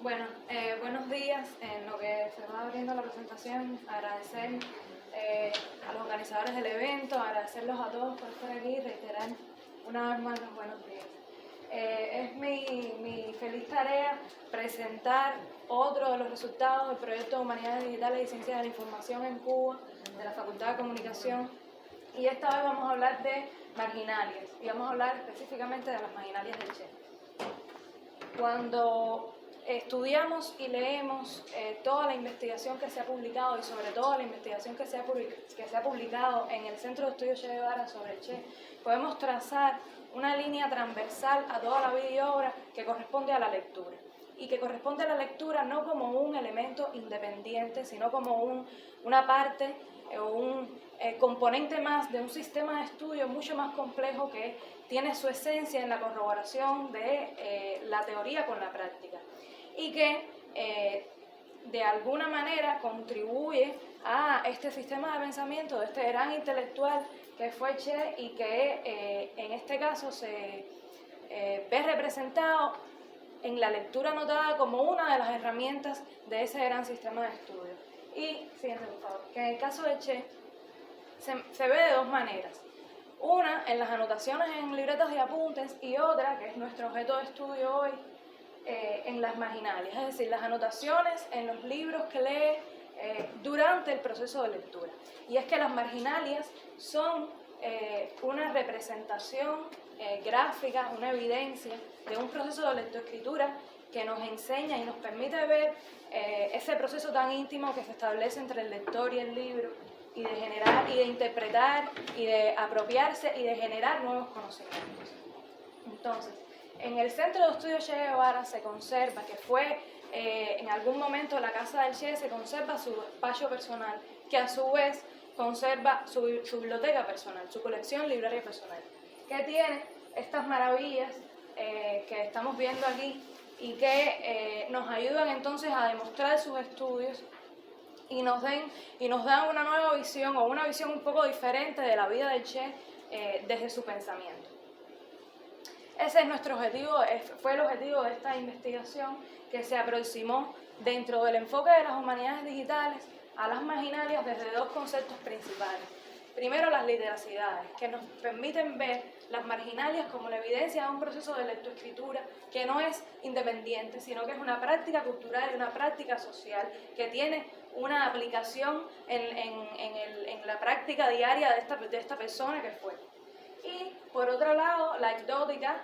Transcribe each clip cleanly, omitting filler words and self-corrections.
Buenos días. En lo que se va abriendo la presentación, agradecer a los organizadores del evento, agradecerlos a todos por estar aquí y reiterar una vez más los buenos días. Es mi feliz tarea presentar otro de los resultados del proyecto de Humanidades Digitales y Ciencias de la Información en Cuba, de la Facultad de Comunicación, y esta vez vamos a hablar de marginalias, y vamos a hablar específicamente de las marginalias del Che. Cuando estudiamos y leemos toda la investigación que se ha publicado y sobre todo la investigación que se ha publicado en el Centro de Estudios Che Guevara sobre el Che, podemos trazar una línea transversal a toda la vida y obra que corresponde a la lectura. Y que corresponde a la lectura no como un elemento independiente, sino como una parte o un componente más de un sistema de estudio mucho más complejo que tiene su esencia en la corroboración de la teoría con la práctica y que de alguna manera contribuye a este sistema de pensamiento de este gran intelectual que fue Che y que en este caso se ve representado en la lectura anotada como una de las herramientas de ese gran sistema de estudio. Y, siguiente por favor, que en el caso de Che se ve de dos maneras. Una en las anotaciones en libretas y apuntes y otra, que es nuestro objeto de estudio hoy, en las marginalias, es decir, las anotaciones en los libros que lee durante el proceso de lectura. Y es que las marginalias son una representación gráfica, una evidencia de un proceso de lectoescritura que nos enseña y nos permite ver ese proceso tan íntimo que se establece entre el lector y el libro, y de generar y de interpretar y de apropiarse y de generar nuevos conocimientos. Entonces, en el Centro de Estudios Che Guevara se conserva, que fue en algún momento la casa del Che, se conserva su espacio personal, que a su vez conserva su biblioteca personal, su colección libraria personal, que tiene estas maravillas que estamos viendo aquí y que nos ayudan entonces a demostrar sus estudios y nos dan una nueva visión o una visión un poco diferente de la vida del Che desde su pensamiento. Ese es nuestro objetivo, fue el objetivo de esta investigación que se aproximó dentro del enfoque de las humanidades digitales a las marginalias desde dos conceptos principales. Primero, las literacidades, que nos permiten ver las marginalias como la evidencia de un proceso de lectoescritura que no es independiente, sino que es una práctica cultural y una práctica social que tiene una aplicación en la práctica diaria de esta persona que fue. Y por otro lado, la ecdótica,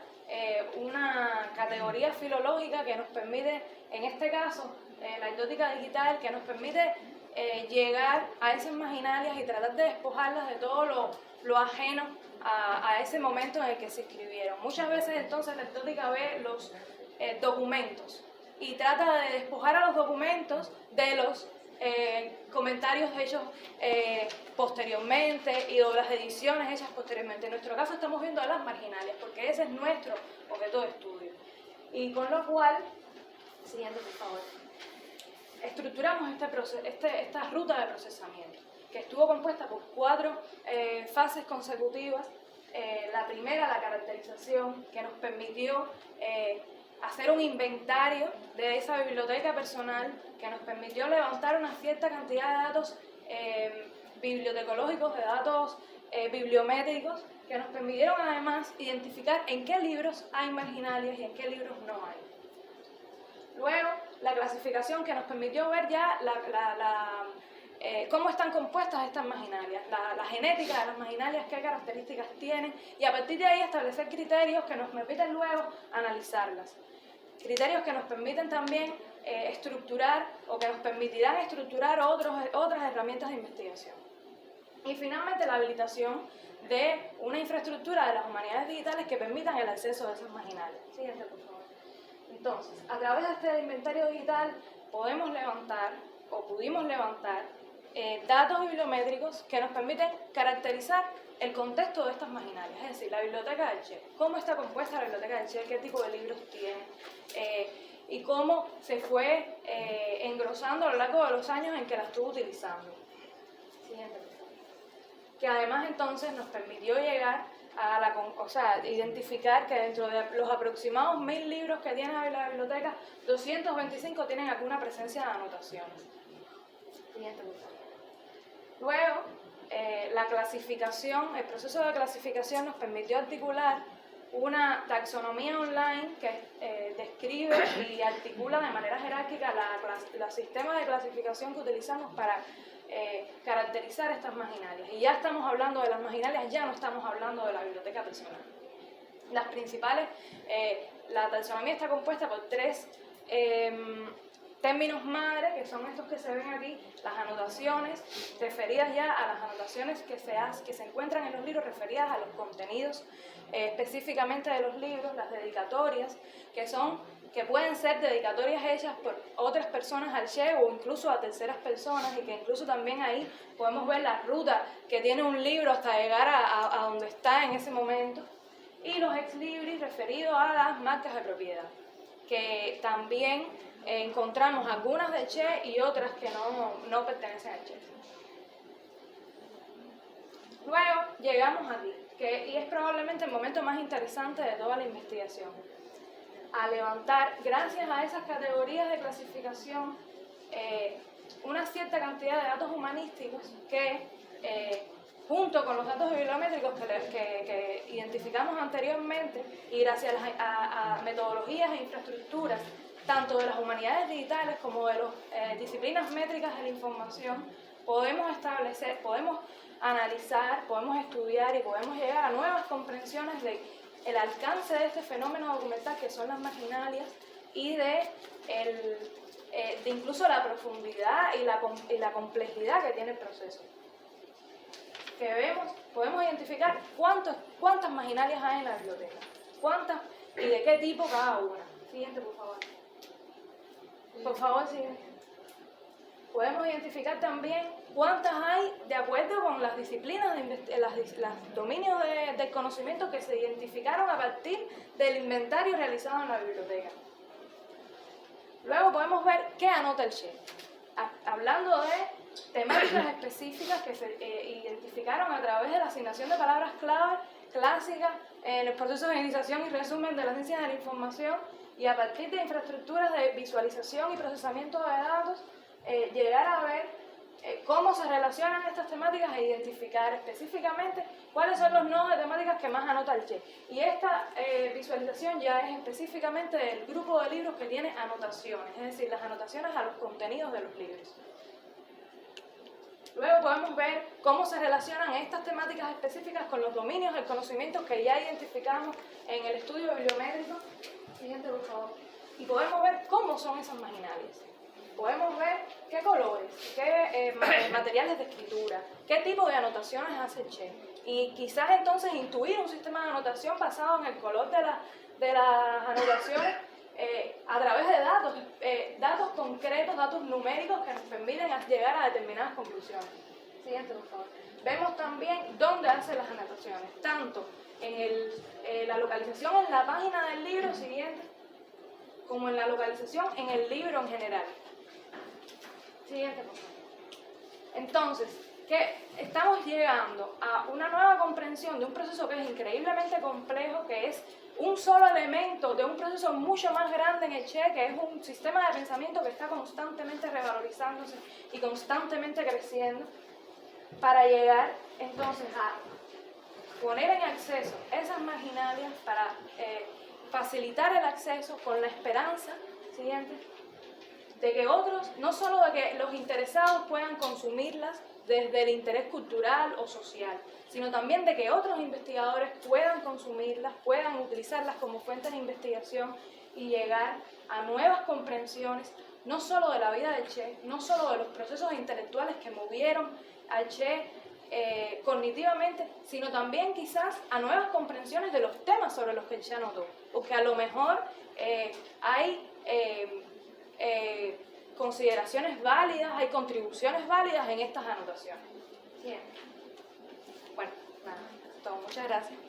una categoría filológica que nos permite, en este caso, la ecdótica digital, que nos permite llegar a esas marginalias y tratar de despojarlas de todo lo ajeno a ese momento en el que se escribieron. Muchas veces entonces la ecdótica ve los documentos y trata de despojar a los documentos de los comentarios hechos posteriormente y de las ediciones hechas posteriormente. En nuestro caso estamos viendo a las marginales porque ese es nuestro objeto de estudio. Y con lo cual, siguiente por favor, estructuramos esta ruta de procesamiento que estuvo compuesta por 4 fases consecutivas. La primera, la caracterización, que nos permitió hacer un inventario de esa biblioteca personal, que nos permitió levantar una cierta cantidad de datos bibliotecológicos, de datos bibliométricos, que nos permitieron además identificar en qué libros hay marginalias y en qué libros no hay. Luego, la clasificación, que nos permitió ver ya cómo están compuestas estas marginalias, la genética de las marginalias, qué características tienen, y a partir de ahí establecer criterios que nos permiten luego analizarlas. Criterios que nos permiten también estructurar o que nos permitirán estructurar otras herramientas de investigación. Y finalmente la habilitación de una infraestructura de las humanidades digitales que permitan el acceso a esas marginales. Siguiente, por favor. Entonces, a través de este inventario digital pudimos levantar datos bibliométricos que nos permiten caracterizar el contexto de estas marginalias, es decir, la biblioteca del Che, cómo está compuesta la biblioteca del Che, qué tipo de libros tiene y cómo se fue engrosando a lo largo de los años en que la estuvo utilizando. Siguiente, por favor. Que además entonces nos permitió llegar o sea, identificar que dentro de los aproximados 1000 libros que tiene la biblioteca, 225 tienen alguna presencia de anotaciones. Siguiente, por favor. Luego, la clasificación, el proceso de clasificación nos permitió articular una taxonomía online que describe y articula de manera jerárquica los sistemas de clasificación que utilizamos para caracterizar estas marginalias. Y ya estamos hablando de las marginalias, ya no estamos hablando de la biblioteca personal. Las principales, la taxonomía está compuesta por 3 términos madre, que son estos que se ven aquí, las anotaciones, referidas ya a las anotaciones que se encuentran en los libros, referidas a los contenidos específicamente de los libros, las dedicatorias, que pueden ser dedicatorias hechas por otras personas al Che o incluso a terceras personas, y que incluso también ahí podemos ver la ruta que tiene un libro hasta llegar a donde está en ese momento. Y los ex libris referidos a las marcas de propiedad, que también encontramos algunas de Che y otras que no pertenecen a Che. Luego llegamos aquí, y es probablemente el momento más interesante de toda la investigación, a levantar, gracias a esas categorías de clasificación, una cierta cantidad de datos humanísticos que, junto con los datos bibliométricos que identificamos anteriormente, y gracias a metodologías e infraestructuras, tanto de las humanidades digitales como de las disciplinas métricas de la información, podemos establecer, podemos analizar, podemos estudiar y podemos llegar a nuevas comprensiones del alcance de este fenómeno documental que son las marginalias, y de incluso la profundidad y la complejidad que tiene el proceso. Podemos identificar cuántas marginalias hay en la biblioteca, cuántas y de qué tipo cada una. Siguiente, por favor. Por favor, siguiente. Podemos identificar también cuántas hay de acuerdo con las disciplinas, los dominios del conocimiento que se identificaron a partir del inventario realizado en la biblioteca. Luego podemos ver qué anota el Che, hablando de temáticas específicas que se identificaron a través de la asignación de palabras clave clásicas en el proceso de iniciación y resumen de las ciencias de la información, y a partir de infraestructuras de visualización y procesamiento de datos, llegar a ver cómo se relacionan estas temáticas e identificar específicamente cuáles son los nodos de temáticas que más anota el Che. Y esta visualización ya es específicamente del grupo de libros que tiene anotaciones, es decir, las anotaciones a los contenidos de los libros. Luego podemos ver cómo se relacionan estas temáticas específicas con los dominios del conocimiento que ya identificamos en el estudio bibliométrico. Siguiente, por favor. Y podemos ver cómo son esas marginales. Podemos ver qué colores, qué materiales de escritura, qué tipo de anotaciones hace el Che. Y quizás entonces intuir un sistema de anotación basado en el color de las anotaciones a través de datos concretos, datos numéricos que nos permiten llegar a determinadas conclusiones. Siguiente, por favor. Vemos también dónde hace las anotaciones, tanto en la localización en la página del libro siguiente, como en la localización en el libro en general. Siguiente, por favor. Entonces, estamos llegando a una nueva comprensión de un proceso que es increíblemente complejo, que es un solo elemento de un proceso mucho más grande en el Che, que es un sistema de pensamiento que está constantemente revalorizándose y constantemente creciendo, para llegar entonces a poner en acceso esas marginalias, para facilitar el acceso con la esperanza, siguiente, de que otros, no solo de que los interesados puedan consumirlas desde el interés cultural o social, sino también de que otros investigadores puedan consumirlas, puedan utilizarlas como fuentes de investigación y llegar a nuevas comprensiones, no solo de la vida del Che, no solo de los procesos intelectuales que movieron al Che cognitivamente, sino también quizás a nuevas comprensiones de los temas sobre los que el Che anotó, porque a lo mejor hay consideraciones válidas, hay contribuciones válidas en estas anotaciones. Bien. Bueno, nada, todo. Muchas gracias.